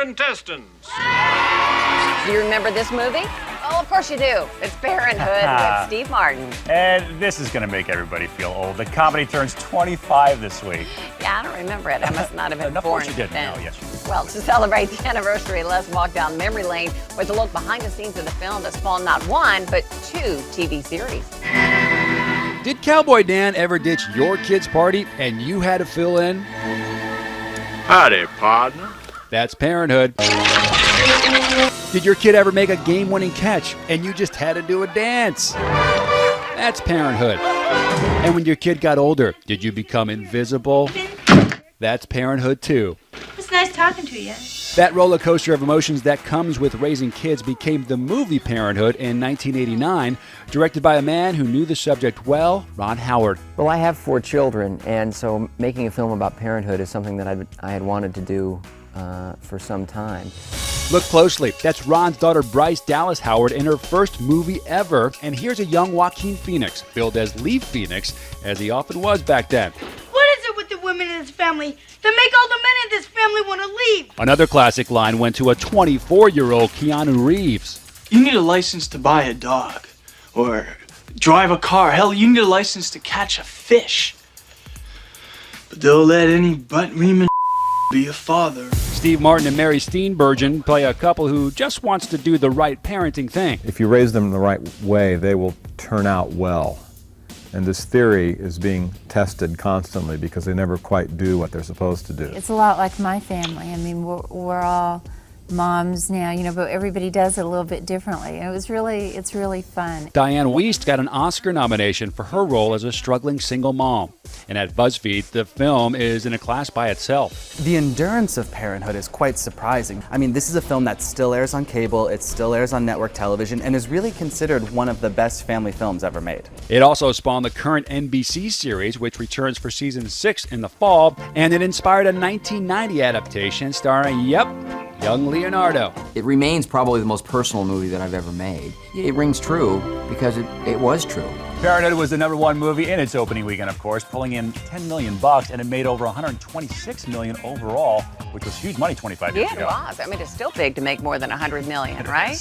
intestines. Do you remember this movie? Oh, of course you do. It's Parenthood with Steve Martin. And this is going to make everybody feel old. The comedy turns 25 this week. Yeah, I don't remember it. I must not have been No, of born course you didn't. then. No, yes, you did. Well, to celebrate the anniversary, let's walk down memory lane with a look behind the scenes of the film that's spawned not one, but two TV series. Did Cowboy Dan ever ditch your kid's party and you had to fill in? Howdy, partner. That's Parenthood. Did your kid ever make a game-winning catch and you just had to do a dance? That's Parenthood. And when your kid got older, did you become invisible? That's Parenthood too. It's nice talking to you. That roller coaster of emotions that comes with raising kids became the movie Parenthood in 1989, directed by a man who knew the subject well, Ron Howard. Well, I have 4 children, and so making a film about parenthood is something that I had wanted to do for some time. Look closely. That's Ron's daughter Bryce Dallas Howard in her first movie ever. And here's a young Joaquin Phoenix, billed as Lee Phoenix, as he often was back then. What is it with the women in this family that make all the men in this family want to leave? Another classic line went to a 24-year-old Keanu Reeves. You need a license to buy a dog or drive a car. Hell, you need a license to catch a fish. But they'll let any butt-reaming be a father. Steve Martin and Mary Steenburgen play a couple who just wants to do the right parenting thing. If you raise them the right way, they will turn out well. And this theory is being tested constantly because they never quite do what they're supposed to do. It's a lot like my family. I mean, we're all moms now, you know, but everybody does it a little bit differently. And it's really fun. Dianne Wiest got an Oscar nomination for her role as a struggling single mom. And at BuzzFeed, the film is in a class by itself. The endurance of Parenthood is quite surprising. I mean, this is a film that still airs on cable, it still airs on network television, and is really considered one of the best family films ever made. It also spawned the current NBC series, which returns for season 6 in the fall, and it inspired a 1990 adaptation starring, young Leonardo. It remains probably the most personal movie that I've ever made. It rings true because it was true. Parenthood was the #1 movie in its opening weekend, of course, pulling in $10 million, and it made over $126 million overall, which was huge money 25 years Yeah, ago. it was. I mean, it's still big to make more than $100 million, right?